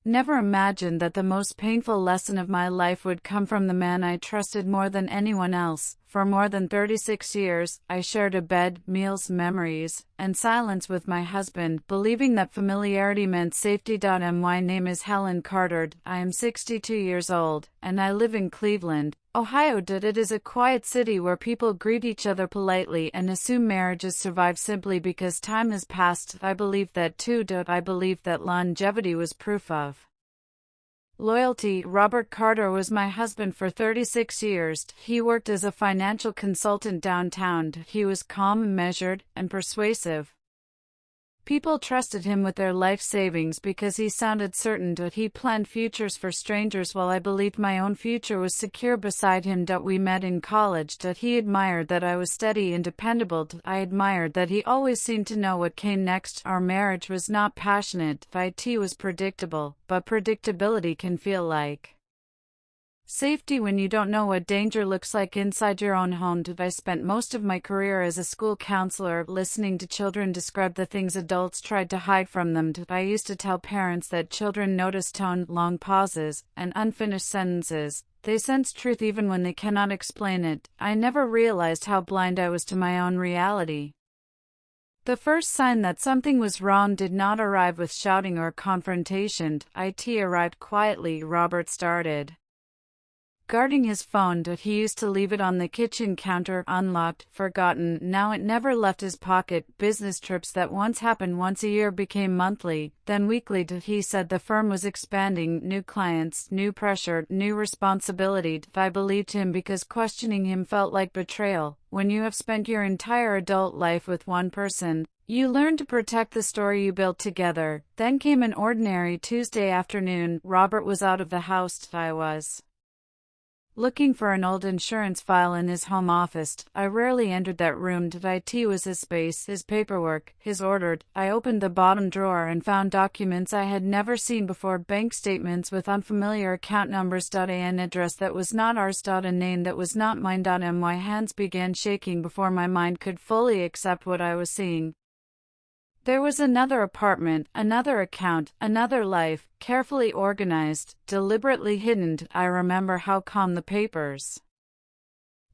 Never imagined that the most painful lesson of my life would come from the man I trusted more than anyone else. For more than 36 years, I shared a bed, meals, memories, and silence with my husband, believing that familiarity meant safety. My name is Helen Carter. I am 62 years old, and I live in Cleveland, Ohio. It is a quiet city where people greet each other politely and assume marriages survive simply because time has passed. I believe that too. I believe that longevity was proof of loyalty. Robert Carter was my husband for 36 years. He worked as a financial consultant downtown. He was calm, measured, and persuasive. People trusted him with their life savings because he sounded certain that he planned futures for strangers while I believed my own future was secure beside him. We met in college. He admired that I was steady and dependable. I admired that he always seemed to know what came next. Our marriage was not passionate. It was predictable, but predictability can feel like safety when you don't know what danger looks like inside your own home. I spent most of my career as a school counselor, listening to children describe the things adults tried to hide from them. I used to tell parents that children notice tone, long pauses, and unfinished sentences. They sense truth even when they cannot explain it. I never realized how blind I was to my own reality. The first sign that something was wrong did not arrive with shouting or confrontation. It arrived quietly. Robert started guarding his phone. He used to leave it on the kitchen counter, unlocked, forgotten. Now it never left his pocket. Business trips that once happened once a year became monthly, then weekly. He said the firm was expanding, new clients, new pressure, new responsibility. I believed him because questioning him felt like betrayal. When you have spent your entire adult life with one person, you learn to protect the story you built together. Then came an ordinary Tuesday afternoon. Robert was out of the house. I was looking for an old insurance file in his home office. I rarely entered that room. It was his space, his paperwork, his order. I opened the bottom drawer and found documents I had never seen before, bank statements with unfamiliar account numbers, an address that was not ours, a name that was not mine. My hands began shaking before my mind could fully accept what I was seeing. There was another apartment, another account, another life, carefully organized, deliberately hidden. I remember how calm the papers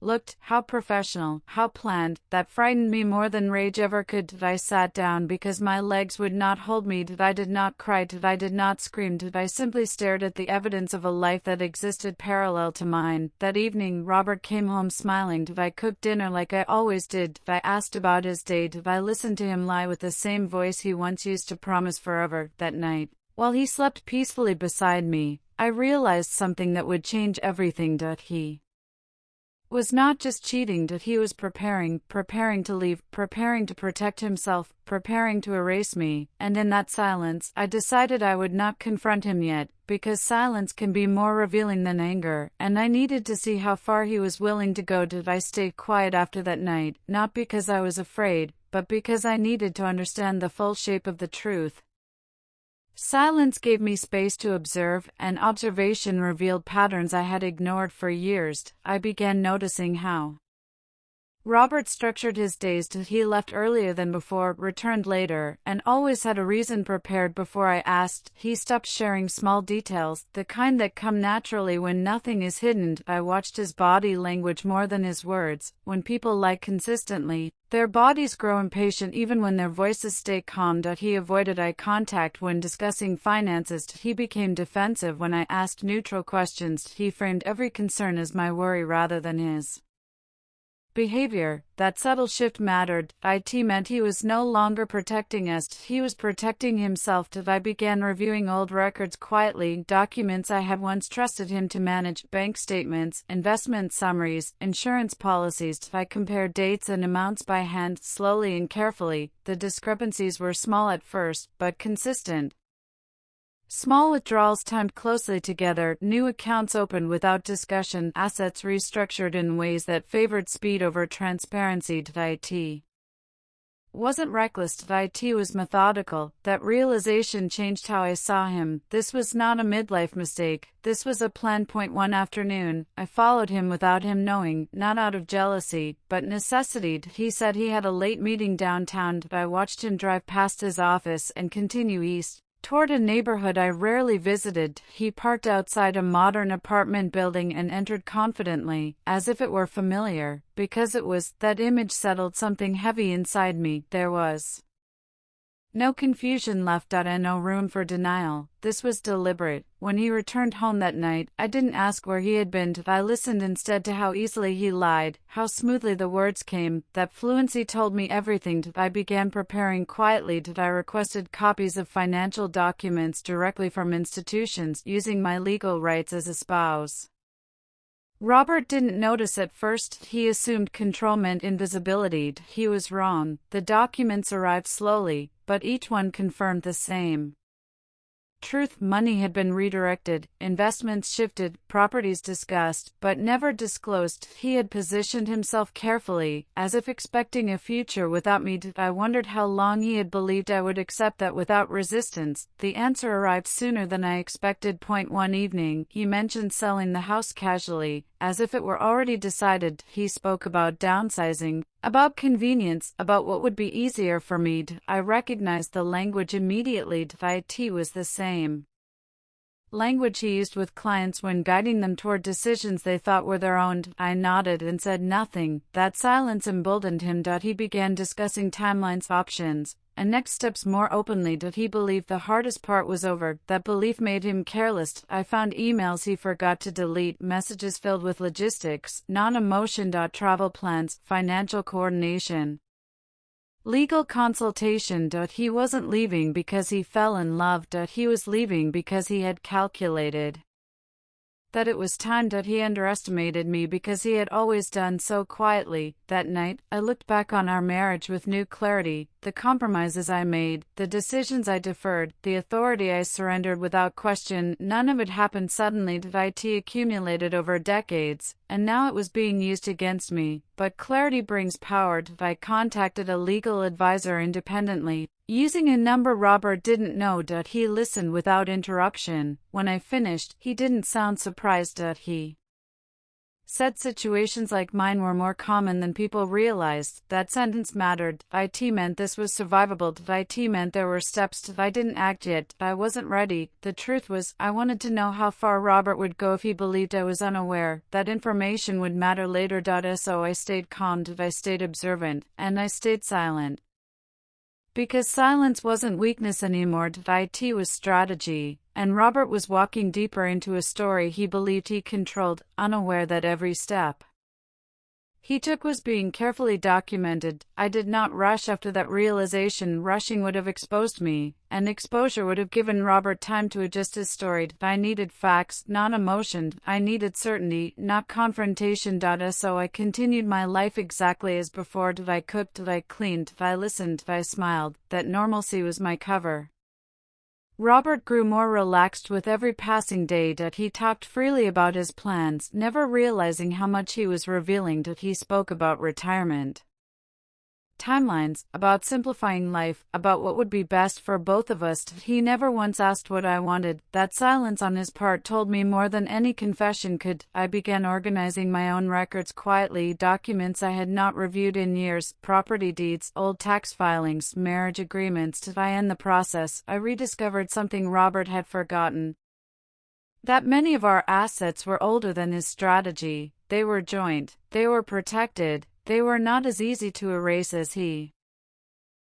looked, how professional, how planned. That frightened me more than rage ever could. I sat down because my legs would not hold me. I did not cry. I did not scream. I simply stared at the evidence of a life that existed parallel to mine. That evening, Robert came home smiling. I cooked dinner like I always did. I asked about his day. I listened to him lie with the same voice he once used to promise forever. That night, while he slept peacefully beside me, I realized something that would change everything. He was not just cheating. He was preparing to leave, preparing to protect himself, preparing to erase me. And in that silence, I decided I would not confront him yet, because silence can be more revealing than anger, and I needed to see how far he was willing to go. I stayed quiet after that night, not because I was afraid, but because I needed to understand the full shape of the truth. Silence gave me space to observe, and observation revealed patterns I had ignored for years. I began noticing how Robert structured his days. He left earlier than before, returned later, and always had a reason prepared before I asked. He stopped sharing small details, the kind that come naturally when nothing is hidden. I watched his body language more than his words. When people lie consistently, their bodies grow impatient even when their voices stay calm. He avoided eye contact when discussing finances. He became defensive when I asked neutral questions. He framed every concern as my worry rather than his behavior. That subtle shift mattered. It meant he was no longer protecting us, he was protecting himself. I began reviewing old records quietly, documents I had once trusted him to manage, bank statements, investment summaries, insurance policies. I compared dates and amounts by hand, slowly and carefully. The discrepancies were small at first, but consistent. Small withdrawals timed closely together, new accounts opened without discussion, assets restructured in ways that favored speed over transparency. It wasn't reckless. It was methodical. That realization changed how I saw him. This was not a midlife mistake. This was a plan. One afternoon, I followed him without him knowing, not out of jealousy, but necessity. He said he had a late meeting downtown. I watched him drive past his office and continue east. Toward a neighborhood I rarely visited, he parked outside a modern apartment building and entered confidently, as if it were familiar. Because it was, that image settled something heavy inside me. There was no confusion left and no room for denial. This was deliberate. When he returned home that night, I didn't ask where he had been. I listened instead to how easily he lied, how smoothly the words came. That fluency told me everything. I began preparing quietly. I requested copies of financial documents directly from institutions, using my legal rights as a spouse. Robert didn't notice at first. He assumed control meant invisibility. He was wrong. The documents arrived slowly, but each one confirmed the same truth. Money had been redirected, investments shifted, properties discussed, but never disclosed. He had positioned himself carefully, as if expecting a future without me. I wondered how long he had believed I would accept that without resistance. The answer arrived sooner than I expected. One evening, he mentioned selling the house casually, as if it were already decided. He spoke about downsizing, about convenience, about what would be easier for me. I recognized the language immediately. It was the same language he used with clients when guiding them toward decisions they thought were their own. I nodded and said nothing. That silence emboldened him. He began discussing timelines, options, and next steps more openly. He believed the hardest part was over. That belief made him careless. I found emails he forgot to delete, messages filled with logistics, non-emotion. Travel plans, financial coordination, legal consultation. He wasn't leaving because he fell in love. He was leaving because he had calculated that it was time. He underestimated me because he had always done so quietly. That night, I looked back on our marriage with new clarity. The compromises I made, the decisions I deferred, the authority I surrendered without question, none of it happened suddenly. It accumulated over decades, and now it was being used against me. But clarity brings power. I contacted a legal advisor independently, using a number Robert didn't know. He listened without interruption. When I finished, he didn't sound surprised. He said situations like mine were more common than people realized. That sentence mattered. It meant this was survivable. It meant there were steps. I didn't act yet. I wasn't ready. The truth was, I wanted to know how far Robert would go if he believed I was unaware. That information would matter later. So I stayed calm. I stayed observant, and I stayed silent. Because silence wasn't weakness anymore. It was strategy. And Robert was walking deeper into a story he believed he controlled, unaware that every step he took was being carefully documented. I did not rush after that realization. Rushing would have exposed me, and exposure would have given Robert time to adjust his story. I needed facts, not emotion. I needed certainty, not confrontation. So I continued my life exactly as before. I cooked, I cleaned, I listened, I smiled. That normalcy was my cover. Robert grew more relaxed with every passing day. He talked freely about his plans, never realizing how much he was revealing. He spoke about retirement, timelines, about simplifying life, about what would be best for both of us. He never once asked what I wanted. That silence on his part told me more than any confession could. I began organizing my own records quietly, documents I had not reviewed in years, property deeds, old tax filings, marriage agreements. I end the process, I rediscovered something Robert had forgotten. That many of our assets were older than his strategy. They were joint, they were protected, they were not as easy to erase as he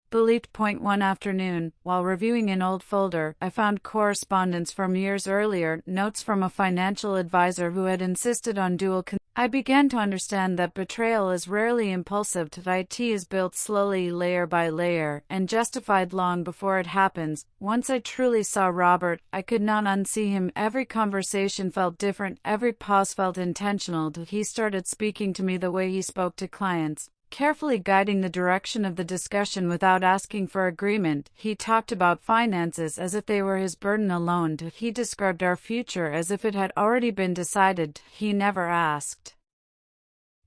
believed. One afternoon, while reviewing an old folder, I found correspondence from years earlier, notes from a financial advisor who had insisted on dual I began to understand that betrayal is rarely impulsive. It is built slowly, layer by layer, and justified long before it happens. Once I truly saw Robert, I could not unsee him. Every conversation felt different, every pause felt intentional. He started speaking to me the way he spoke to clients, carefully guiding the direction of the discussion without asking for agreement. He talked about finances as if they were his burden alone. He described our future as if it had already been decided. He never asked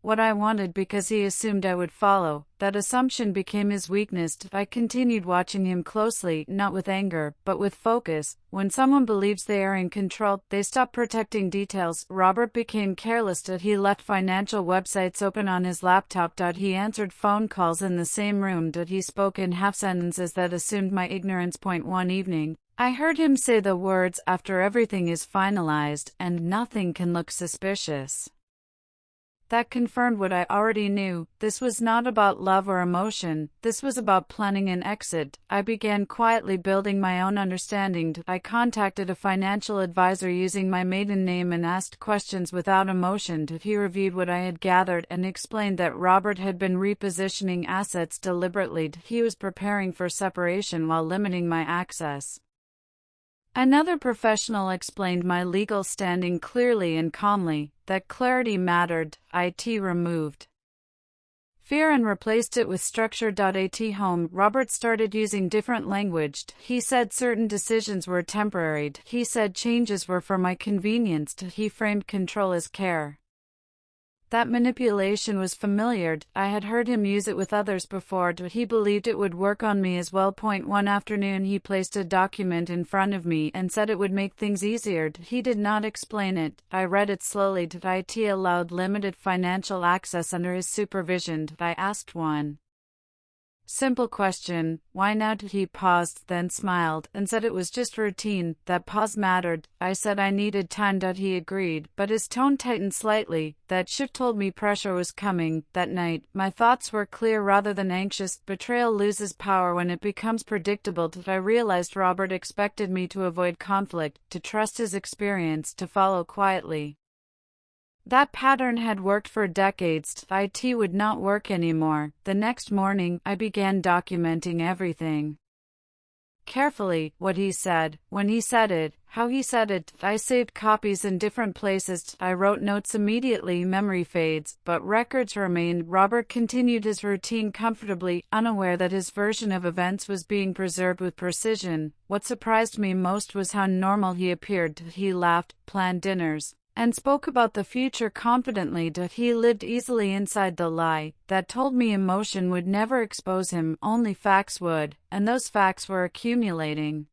what I wanted because he assumed I would follow. That assumption became his weakness. I continued watching him closely, not with anger, but with focus. When someone believes they are in control, they stop protecting details. Robert became careless. He left financial websites open on his laptop. He answered phone calls in the same room. He spoke in half sentences that assumed my ignorance. One evening, I heard him say the words after everything is finalized and nothing can look suspicious. That confirmed what I already knew. This was not about love or emotion. This was about planning an exit. I began quietly building my own understanding. I contacted a financial advisor using my maiden name and asked questions without emotion. He reviewed what I had gathered and explained that Robert had been repositioning assets deliberately. He was preparing for separation while limiting my access. Another professional explained my legal standing clearly and calmly. That clarity mattered. IT removed fear and replaced it with structure. At home, Robert started using different language. He said certain decisions were temporary. He said changes were for my convenience. He framed control as care. That manipulation was familiar. I had heard him use it with others before. He believed it would work on me as well. One afternoon he placed a document in front of me and said it would make things easier. He did not explain it. I read it slowly. It allowed limited financial access under his supervision. I asked one simple question, why now? He paused, then smiled, and said it was just routine. That pause mattered. I said I needed time. He agreed, but his tone tightened slightly. That shift told me pressure was coming. That night, my thoughts were clear rather than anxious. Betrayal loses power when it becomes predictable. I realized Robert expected me to avoid conflict, to trust his experience, to follow quietly. That pattern had worked for decades. IT would not work anymore. The next morning, I began documenting everything. Carefully, what he said, when he said it, how he said it. I saved copies in different places. I wrote notes immediately. Memory fades, but records remained. Robert continued his routine comfortably, unaware that his version of events was being preserved with precision. What surprised me most was how normal he appeared. He laughed, planned dinners, and spoke about the future confidently. He lived easily inside the lie that told me emotion would never expose him, only facts would, and those facts were accumulating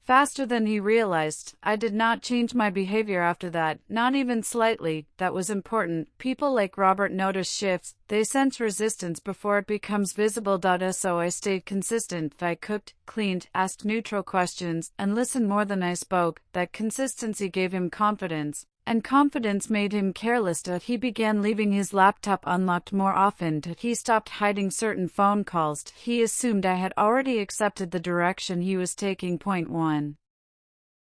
faster than he realized. I did not change my behavior after that, not even slightly. That was important. People like Robert notice shifts. They sense resistance before it becomes visible. So I stayed consistent. I cooked, cleaned, asked neutral questions, and listened more than I spoke. That consistency gave him confidence, and confidence made him careless. He began leaving his laptop unlocked more often. He stopped hiding certain phone calls. He assumed I had already accepted the direction he was taking. One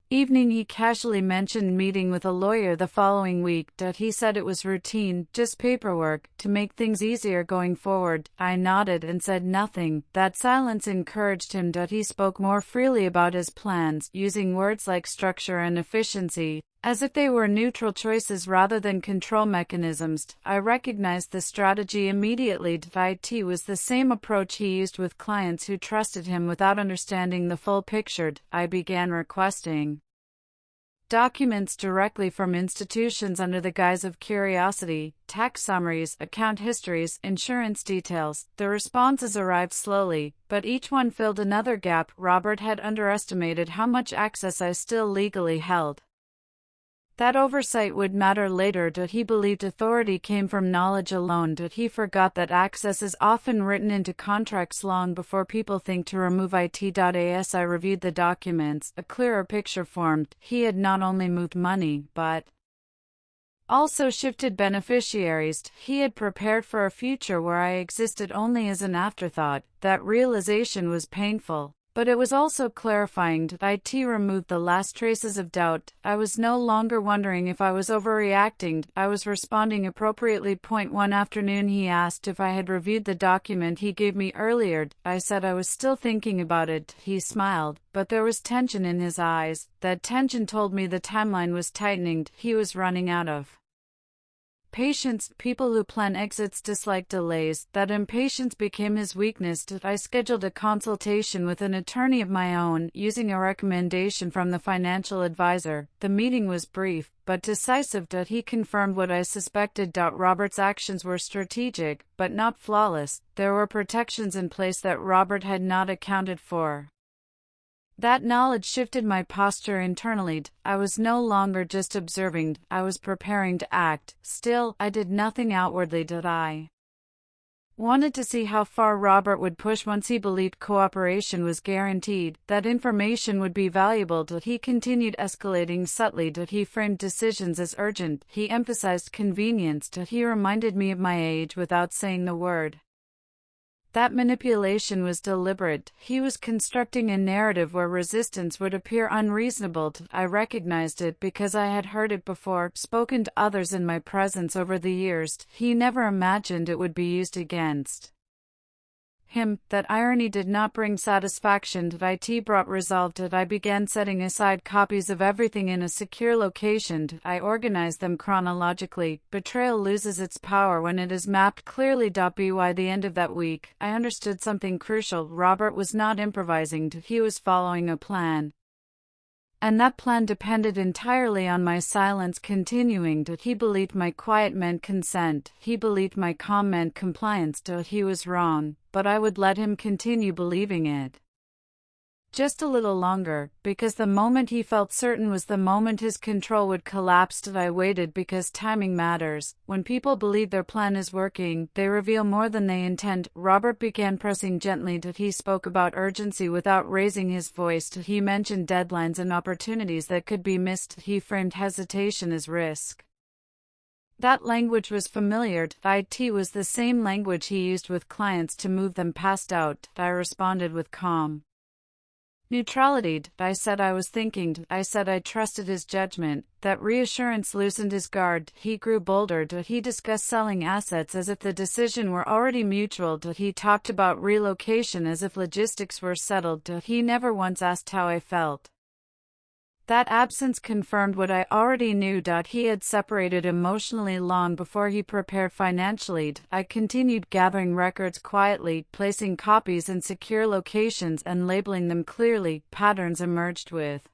evening he casually mentioned meeting with a lawyer the following week. He said it was routine, just paperwork, to make things easier going forward. I nodded and said nothing. That silence encouraged him. He spoke more freely about his plans, using words like structure and efficiency, as if they were neutral choices rather than control mechanisms. I recognized the strategy immediately. IT was the same approach he used with clients who trusted him without understanding the full picture. I began requesting documents directly from institutions under the guise of curiosity, tax summaries, account histories, insurance details. The responses arrived slowly, but each one filled another gap. Robert had underestimated how much access I still legally held. That oversight would matter later. He believed authority came from knowledge alone. He forgot that access is often written into contracts long before people think to remove it. As I reviewed the documents, a clearer picture formed. He had not only moved money, but also shifted beneficiaries. He had prepared for a future where I existed only as an afterthought. That realization was painful, but it was also clarifying. IT removed the last traces of doubt. I was no longer wondering if I was overreacting. I was responding appropriately. One afternoon he asked if I had reviewed the document he gave me earlier. I said I was still thinking about it. He smiled, but there was tension in his eyes. That tension told me the timeline was tightening. He was running out of patience. People who plan exits dislike delays. That impatience became his weakness. I scheduled a consultation with an attorney of my own, using a recommendation from the financial advisor. The meeting was brief, but decisive. He confirmed what I suspected. Robert's actions were strategic, but not flawless. There were protections in place that Robert had not accounted for. That knowledge shifted my posture internally. I was no longer just observing, I was preparing to act. Still, I did nothing outwardly. I Wanted to see how far Robert would push once he believed cooperation was guaranteed, that information would be valuable. He continued escalating subtly. He framed decisions as urgent. He emphasized convenience. He reminded me of my age without saying the word. That manipulation was deliberate. He was constructing a narrative where resistance would appear unreasonable. I recognized it because I had heard it before, spoken to others in my presence over the years. He never imagined it would be used against him. That irony did not bring satisfaction. It brought resolve. I began setting aside copies of everything in a secure location. I organized them chronologically. Betrayal loses its power when it is mapped clearly. By the end of that week, I understood something crucial. Robert was not improvising. He was following a plan. And that plan depended entirely on my silence continuing. He believed my quiet meant consent. He believed my calm meant compliance. He was wrong, but I would let him continue believing it. Just a little longer, because the moment he felt certain was the moment his control would collapse. I waited because timing matters. When people believe their plan is working, they reveal more than they intend. Robert began pressing gently. He spoke about urgency without raising his voice. He mentioned deadlines and opportunities that could be missed. He framed hesitation as risk. That language was familiar. It was the same language he used with clients to move them past doubt. I responded with calm neutrality. I said I was thinking. I said I trusted his judgment. That reassurance loosened his guard. He grew bolder. He discussed selling assets as if the decision were already mutual. He talked about relocation as if logistics were settled. He never once asked how I felt. That absence confirmed what I already knew. He had separated emotionally long before he prepared financially. I continued gathering records quietly, placing copies in secure locations and labeling them clearly. Patterns emerged with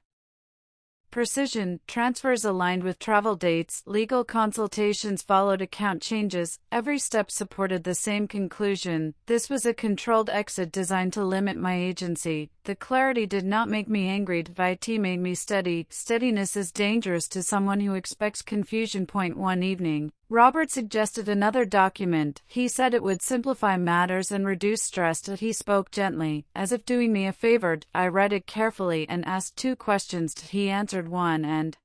precision. Transfers aligned with travel dates, legal consultations followed account changes. Every step supported the same conclusion. This was a controlled exit designed to limit my agency. The clarity did not make me angry. It made me steady. Steadiness is dangerous to someone who expects confusion. One evening, Robert suggested another document. He said it would simplify matters and reduce stress. He spoke gently, as if doing me a favor. I read it carefully and asked two questions. He answered one and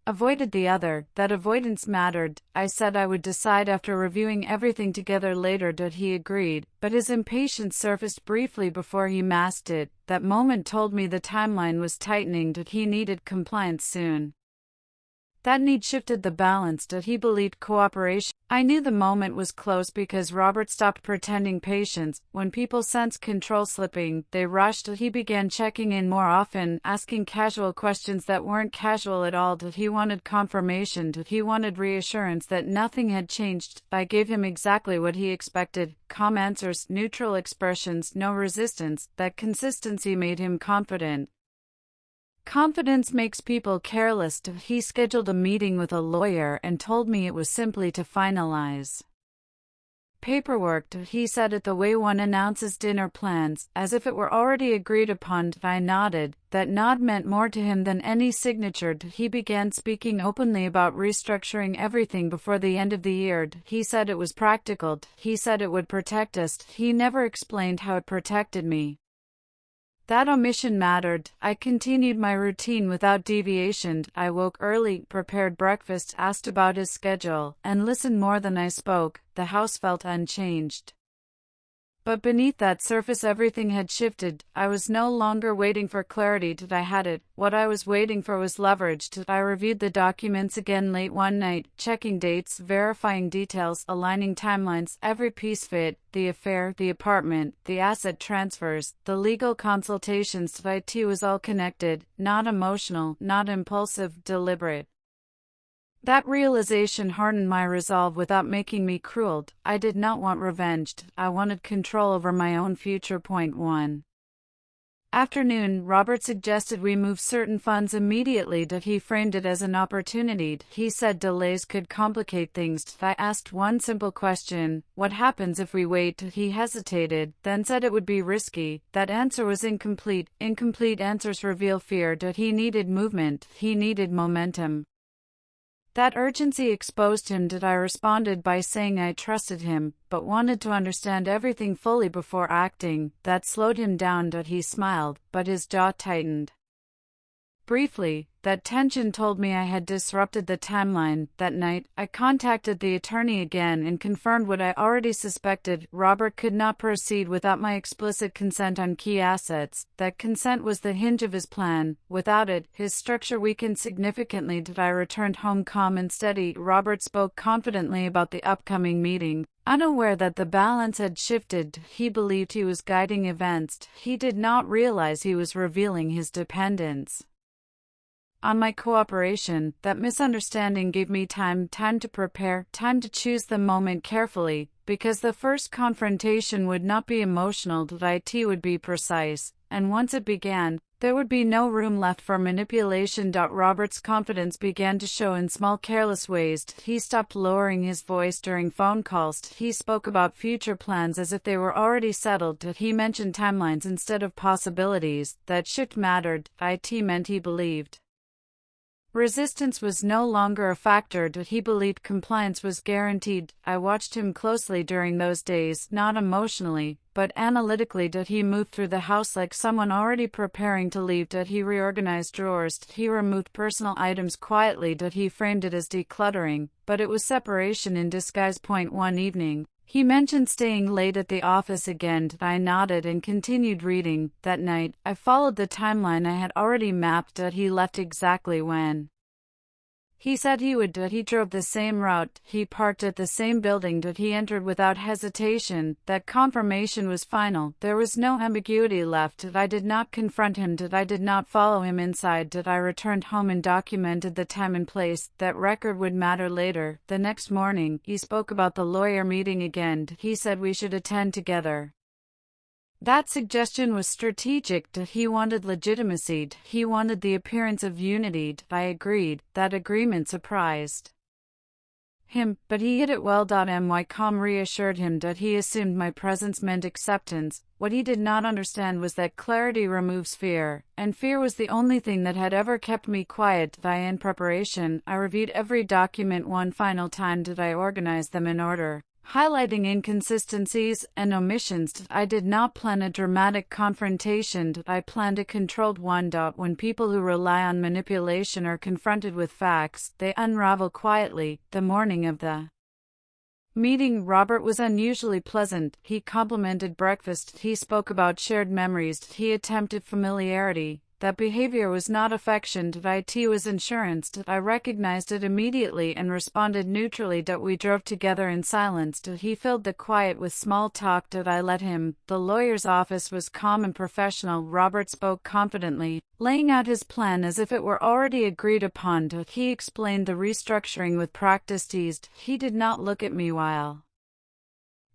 avoided the other. That avoidance mattered. I said I would decide after reviewing everything together later. He agreed, but his impatience surfaced briefly before he masked it. That moment told me the timeline was tightening. He needed compliance soon. That need shifted the balance. He believed cooperation. I knew the moment was close because Robert stopped pretending patience. When people sensed control slipping, they rushed. He began checking in more often, asking casual questions that weren't casual at all. He wanted confirmation. He wanted reassurance that nothing had changed. I gave him exactly what he expected. Calm answers, neutral expressions, no resistance. That consistency made him confident. Confidence makes people careless. He scheduled a meeting with a lawyer and told me it was simply to finalize paperwork. He said it the way one announces dinner plans, as if it were already agreed upon. I nodded. That nod meant more to him than any signature. He began speaking openly about restructuring everything before the end of the year. He said it was practical. He said it would protect us. He never explained how it protected me. That omission mattered. I continued my routine without deviation. I woke early, prepared breakfast, asked about his schedule, and listened more than I spoke. The house felt unchanged. But beneath that surface everything had shifted. I was no longer waiting for clarity. I had it. What I was waiting for was leverage. I reviewed the documents again late one night, checking dates, verifying details, aligning timelines. Every piece fit: the affair, the apartment, the asset transfers, the legal consultations. It was all connected, not emotional, not impulsive, deliberate. That realization hardened my resolve without making me cruel. I did not want revenge. I wanted control over my own future. 1 afternoon, Robert suggested we move certain funds immediately. He framed it as an opportunity. He said delays could complicate things. I asked one simple question: what happens if we wait? He hesitated, then said it would be risky. That answer was incomplete. Incomplete answers reveal fear. He needed movement. He needed momentum. That urgency exposed him. I responded by saying I trusted him, but wanted to understand everything fully before acting. That slowed him down. He smiled, but his jaw tightened. Briefly, that tension told me I had disrupted the timeline. That night, I contacted the attorney again and confirmed what I already suspected. Robert could not proceed without my explicit consent on key assets. That consent was the hinge of his plan. Without it, his structure weakened significantly. I returned home calm and steady. Robert spoke confidently about the upcoming meeting. Unaware that the balance had shifted, he believed he was guiding events. He did not realize he was revealing his dependence on my cooperation. That misunderstanding gave me time to prepare, time to choose the moment carefully, because the first confrontation would not be emotional. It would be precise, and once it began, there would be no room left for manipulation. Robert's confidence began to show in small careless ways. He stopped lowering his voice during phone calls. He spoke about future plans as if they were already settled. He mentioned timelines instead of possibilities. That shift mattered. It meant he believed resistance was no longer a factor. He believed compliance was guaranteed. I watched him closely during those days, not emotionally, but analytically. He moved through the house like someone already preparing to leave. He reorganized drawers. He removed personal items quietly. He framed it as decluttering, but it was separation in disguise. One evening, he mentioned staying late at the office again. I nodded and continued reading. That night, I followed the timeline I had already mapped. He left exactly when he said he would. He drove the same route. He parked at the same building. He entered without hesitation. That confirmation was final. There was no ambiguity left. I did not confront him. I did not follow him inside. I returned home and documented the time and place. That record would matter later. The next morning, he spoke about the lawyer meeting again. He said we should attend together. That suggestion was strategic. He wanted legitimacy. He wanted the appearance of unity. I agreed. That agreement surprised him, but he hid it well. My calm reassured him. He assumed my presence meant acceptance. What he did not understand was that clarity removes fear, and fear was the only thing that had ever kept me quiet. In preparation, I reviewed every document one final time. I organized them in order, highlighting inconsistencies and omissions. I did not plan a dramatic confrontation. I planned a controlled one. When people who rely on manipulation are confronted with facts, they unravel quietly. The morning of the meeting, Robert was unusually pleasant. He complimented breakfast. He spoke about shared memories. He attempted familiarity. That behavior was not affection. It was insurance. I recognized it immediately and responded neutrally. We drove together in silence. He filled the quiet with small talk. I let him. The lawyer's office was calm and professional. Robert spoke confidently, laying out his plan as if it were already agreed upon. He explained the restructuring with practiced ease. He did not look at me while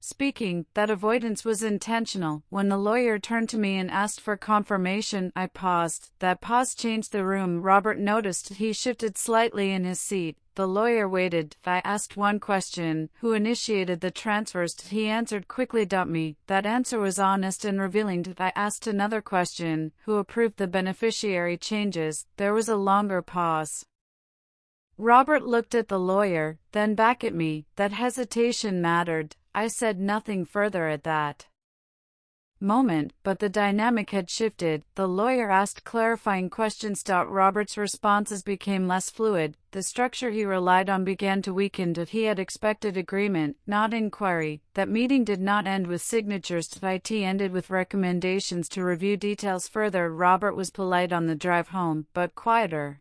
speaking. That avoidance was intentional. When the lawyer turned to me and asked for confirmation, I paused. That pause changed the room. Robert noticed. He shifted slightly in his seat. The lawyer waited. I asked one question: who initiated the transfers? He answered quickly. Me. That answer was honest and revealing. I asked another question: who approved the beneficiary changes? There was a longer pause. Robert looked at the lawyer, then back at me. That hesitation mattered. I said nothing further at that moment, but the dynamic had shifted. The lawyer asked clarifying questions. Robert's responses became less fluid. The structure he relied on began to weaken. He had expected agreement, not inquiry. That meeting did not end with signatures. It ended with recommendations to review details further. Robert was polite on the drive home, but quieter.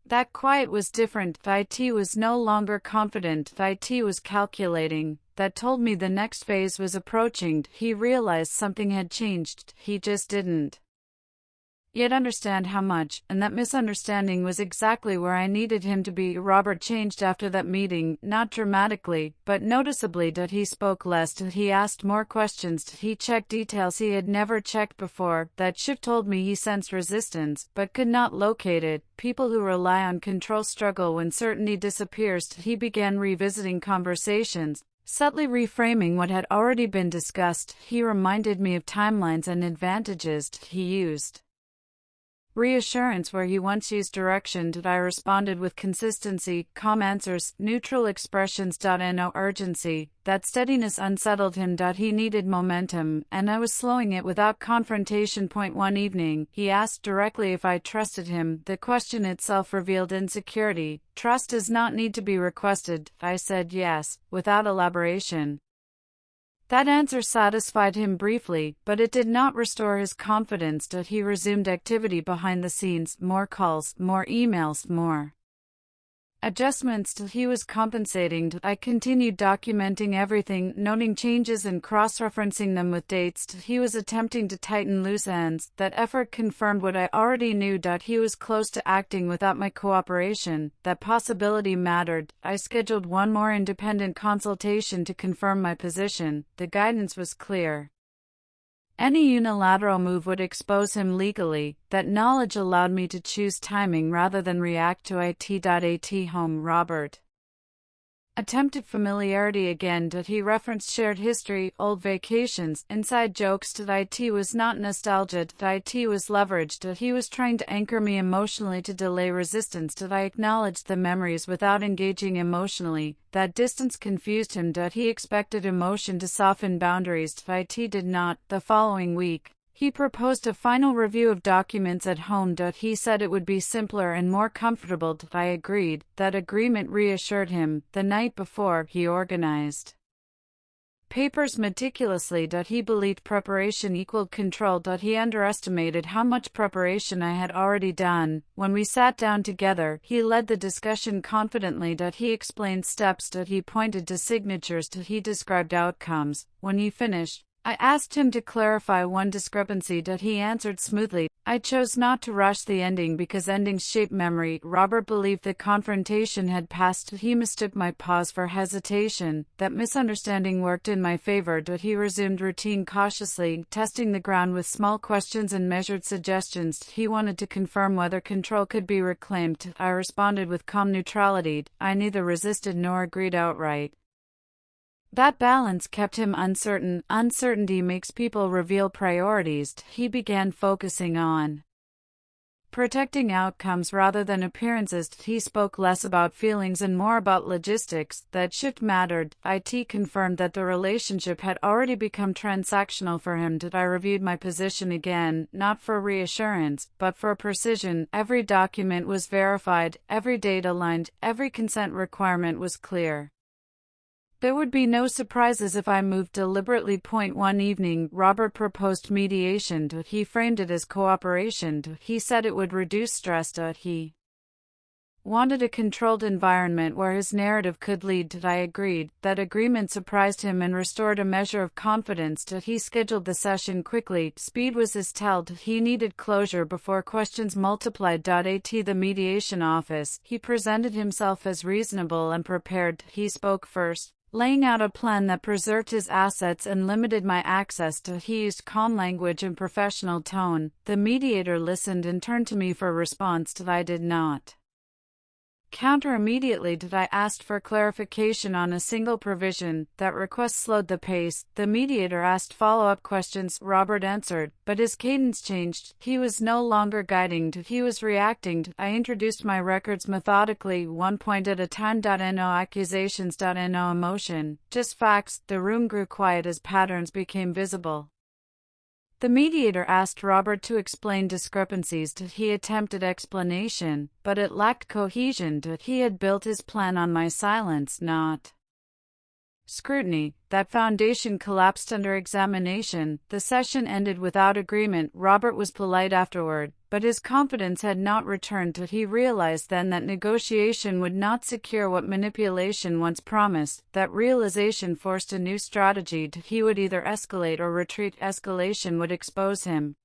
That quiet was different. It was no longer confident. It was calculating. That told me the next phase was approaching. He realized something had changed. He just didn't yet understand how much, and that misunderstanding was exactly where I needed him to be. Robert changed after that meeting, not dramatically, but noticeably. He spoke less. He asked more questions. He checked details he had never checked before. That shift told me he sensed resistance, but could not locate it. People who rely on control struggle when certainty disappears. He began revisiting conversations, subtly reframing what had already been discussed. He reminded me of timelines and advantages he used reassurance where he once used direction. I responded with consistency, calm answers, neutral expressions. No urgency. That steadiness unsettled him. He needed momentum, and I was slowing it without confrontation. One evening, he asked directly if I trusted him. The question itself revealed insecurity. Trust does not need to be requested. I said yes, without elaboration. That answer satisfied him briefly, but it did not restore his confidence. He resumed activity behind the scenes, more calls, more emails, more adjustments. He was compensating. I continued documenting everything, noting changes and cross-referencing them with dates. He was attempting to tighten loose ends. That effort confirmed what I already knew. He was close to acting without my cooperation. That possibility mattered. I scheduled one more independent consultation to confirm my position. The guidance was clear. Any unilateral move would expose him legally. That knowledge allowed me to choose timing rather than react to it. At home, Robert attempted familiarity again. He referenced shared history, old vacations, inside jokes. It was not nostalgia. It was leverage. He was trying to anchor me emotionally to delay resistance. I acknowledged the memories without engaging emotionally. That distance confused him. He expected emotion to soften boundaries. It did not. The following week, he proposed a final review of documents at home. He said it would be simpler and more comfortable. I agreed. That agreement reassured him. The night before, he organized papers meticulously. He believed preparation equaled control. He underestimated how much preparation I had already done. When we sat down together, he led the discussion confidently. He explained steps. He pointed to signatures. He described outcomes. When he finished, I asked him to clarify one discrepancy. He answered smoothly. I chose not to rush the ending because endings shape memory. Robert believed the confrontation had passed. He mistook my pause for hesitation. That misunderstanding worked in my favor. He resumed routine cautiously, testing the ground with small questions and measured suggestions. He wanted to confirm whether control could be reclaimed. I responded with calm neutrality. I neither resisted nor agreed outright. That balance kept him uncertain. Uncertainty makes people reveal priorities. He began focusing on protecting outcomes rather than appearances. He spoke less about feelings and more about logistics. That shift mattered. It confirmed that the relationship had already become transactional for him. I reviewed my position again, not for reassurance, but for precision. Every document was verified, every date aligned, every consent requirement was clear. There would be no surprises if I moved deliberately. One evening, Robert proposed mediation. He framed it as cooperation. He said it would reduce stress. He wanted a controlled environment where his narrative could lead. I agreed. That agreement surprised him and restored a measure of confidence. He scheduled the session quickly. Speed was his tell. He needed closure before questions multiplied. At the mediation office, he presented himself as reasonable and prepared. He spoke first, laying out a plan that preserved his assets and limited my access. He used calm language and professional tone. The mediator listened and turned to me for response. I did not counter immediately. I asked for clarification on a single provision. That request slowed the pace. The mediator asked follow-up questions. Robert answered, but his cadence changed. He was no longer guiding. He was reacting. I introduced my records methodically, one point at a time. No accusations. No emotion, just facts. The room grew quiet as patterns became visible. The mediator asked Robert to explain discrepancies. He attempted explanation, but it lacked cohesion. He had built his plan on my silence, not scrutiny. That foundation collapsed under examination. The session ended without agreement. Robert was polite afterward, but his confidence had not returned. He realized then that negotiation would not secure what manipulation once promised. That realization forced a new strategy. He would either escalate or retreat. Escalation would expose him.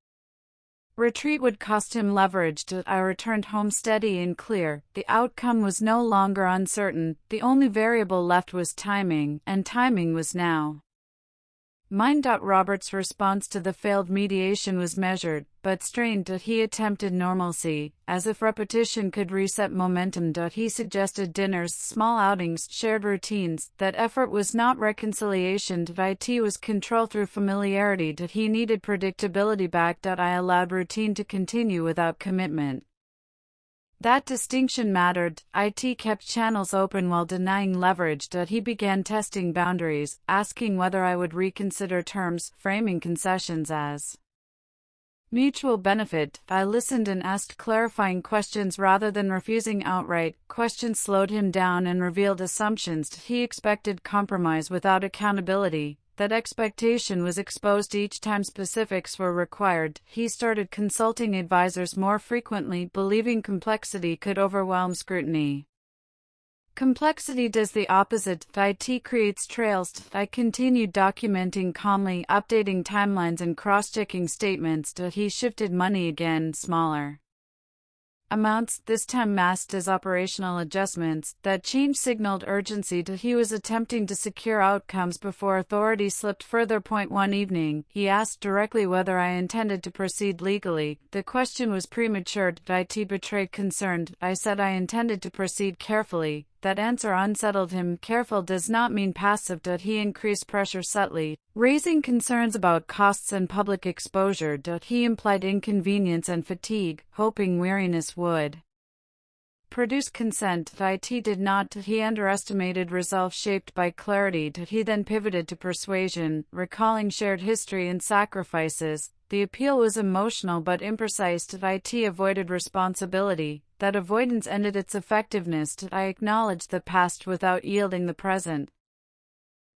Retreat would cost him leverage. I returned home steady and clear. The outcome was no longer uncertain. The only variable left was timing, and timing was now mine. Robert's response to the failed mediation was measured, but strained. He attempted normalcy, as if repetition could reset momentum. He suggested dinners, small outings, shared routines, that effort was not reconciliation. It was control through familiarity. He needed predictability back. I allowed routine to continue without commitment. That distinction mattered. It kept channels open while denying leverage. He began testing boundaries, asking whether I would reconsider terms, framing concessions as mutual benefit. I listened and asked clarifying questions rather than refusing outright. Questions slowed him down and revealed assumptions. He expected compromise without accountability. That expectation was exposed each time specifics were required. He started consulting advisors more frequently, believing complexity could overwhelm scrutiny. Complexity does the opposite. It creates trails. I continued documenting calmly, updating timelines and cross-checking statements. He shifted money again, smaller amounts, this time masked as operational adjustments. That change signaled urgency. He was attempting to secure outcomes before authority slipped further. One evening, he asked directly whether I intended to proceed legally. The question was premature. It betrayed concern. I said I intended to proceed carefully. That answer unsettled him. Careful does not mean passive. He increased pressure subtly, raising concerns about costs and public exposure. He implied inconvenience and fatigue, hoping weariness would produce consent. It did not. He underestimated resolve shaped by clarity. He then pivoted to persuasion, recalling shared history and sacrifices. The appeal was emotional but imprecise. It avoided responsibility. That avoidance ended its effectiveness. I acknowledged the past without yielding the present.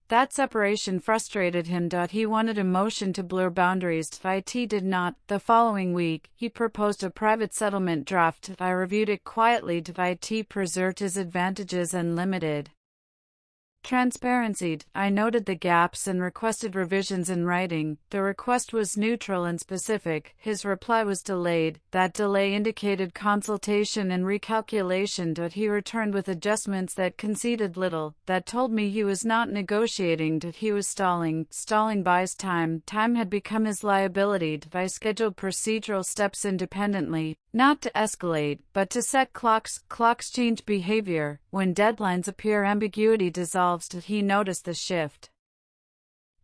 That separation frustrated him. He wanted emotion to blur boundaries. It did not. The following week, he proposed a private settlement draft. I reviewed it quietly. It preserved his advantages and limited transparency. I noted the gaps and requested revisions in writing. The request was neutral and specific. His reply was delayed. That delay indicated consultation and recalculation. He returned with adjustments that conceded little. That told me he was not negotiating. He was stalling. Stalling buys time. Time had become his liability. I scheduled procedural steps independently, not to escalate, but to set clocks. Clocks change behavior. When deadlines appear, ambiguity dissolves. He noticed the shift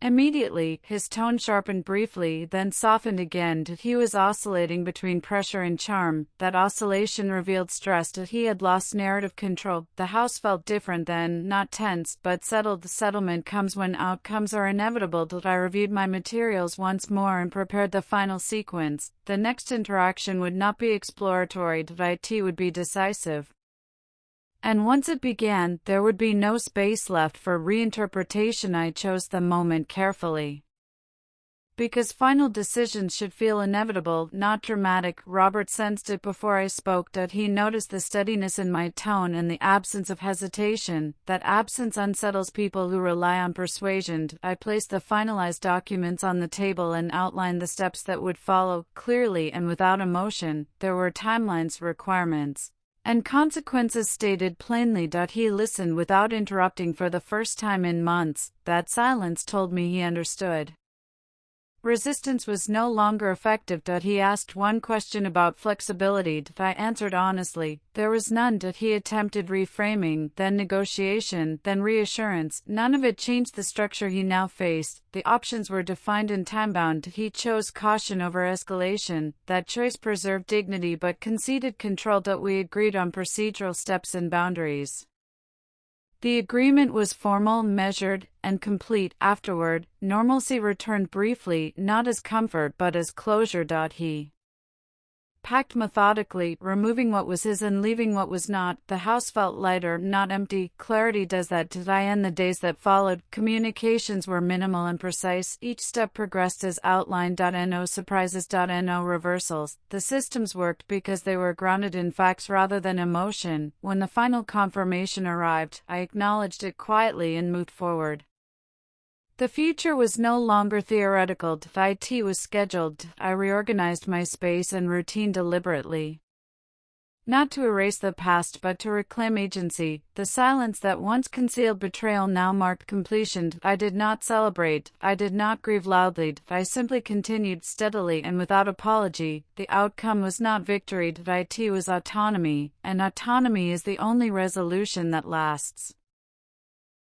immediately. His tone sharpened briefly, then softened again. He was oscillating between pressure and charm. That oscillation revealed stress. He had lost narrative control. The house felt different then, not tense, but settled. The settlement comes when outcomes are inevitable. I reviewed my materials once more and prepared the final sequence. The next interaction would not be exploratory. It would be decisive. And once it began, there would be no space left for reinterpretation. I chose the moment carefully, because final decisions should feel inevitable, not dramatic. Robert sensed it before I spoke. He noticed the steadiness in my tone and the absence of hesitation. That absence unsettles people who rely on persuasion. I placed the finalized documents on the table and outlined the steps that would follow, clearly and without emotion. There were timelines, requirements, and consequences stated plainly. He listened without interrupting for the first time in months. That silence told me he understood. Resistance was no longer effective. He asked one question about flexibility. I answered honestly. There was none. He attempted reframing, then negotiation, then reassurance. None of it changed the structure he now faced. The options were defined and time-bound. He chose caution over escalation. That choice preserved dignity but conceded control. We agreed on procedural steps and boundaries. The agreement was formal, measured, and complete. Afterward, normalcy returned briefly, not as comfort but as closure. He packed methodically, removing what was his and leaving what was not. The house felt lighter, not empty. Clarity does that. In the days that followed, communications were minimal and precise. Each step progressed as outlined. No surprises. No reversals. The systems worked because they were grounded in facts rather than emotion. When the final confirmation arrived, I acknowledged it quietly and moved forward. The future was no longer theoretical. It was scheduled. I reorganized my space and routine deliberately. Not to erase the past but to reclaim agency. The silence that once concealed betrayal now marked completion. I did not celebrate. I did not grieve loudly. I simply continued steadily and without apology. The outcome was not victory. It was autonomy, and autonomy is the only resolution that lasts.